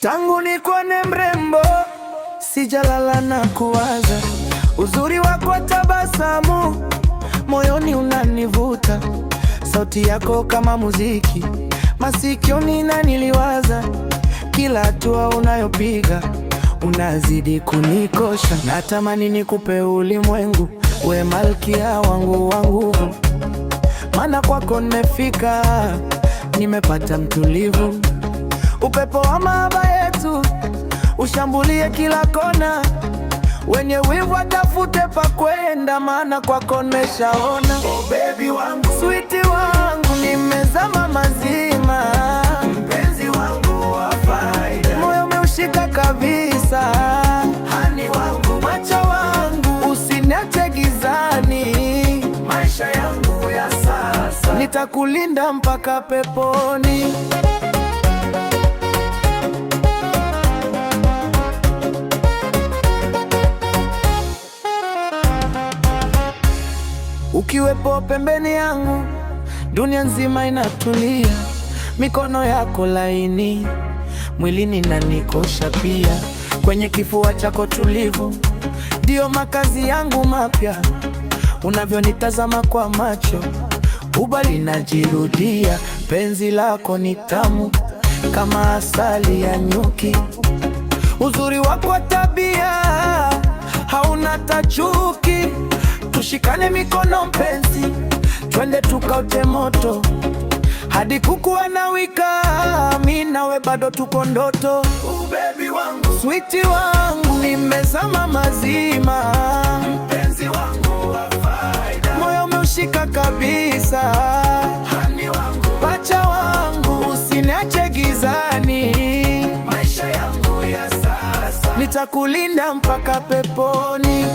Tangu nikuone mrembo, sijalala na kuwaza uzuri wako, tabasamu moyoni unanivuta, sauti yako kama muziki masikioni niliwaza, kila hatua unayopiga unazidi kunikosha. Natamani nikupe ulimwengu, we malkia wangu wa nguvu, maana kwako nimefika, nimepata mtulivu. Upepo wa mahaba yetu ushambulie kila kona, wenye wivu watafute pa kwenda, maana kwako nimeshaona. Oh baby wangu, sweetie wangu, nimezama mazima, mpenzi wangu wa faida, moyo umeushika kabisa, hani wangu, macho wangu, usiniache gizani, maisha yangu ya sasa, nitakulinda mpaka peponi. Ukiwepo pembeni yangu, dunia nzima inatulia. Mikono yako laini mwilini inanikosha pia, kwenye kifua chako tulivu ndio makazi yangu mapya. Unavyonitazama kwa macho, huba linajirudia. Penzi lako ni tamu kama asali ya nyuki, uzuri wako wa tabia hauna tachuki. Tushikane mikono mpenzi, twende tukaote moto hadi kuku anawika, mimi nawe bado tuko ndoto. Baby wangu, sweetie wangu, nimezama mazima, mpenzi wangu wa faida, moyo umeushika kabisa, hani wangu, pacha wangu, usiniache gizani, maisha yangu ya sasa, nitakulinda mpaka peponi.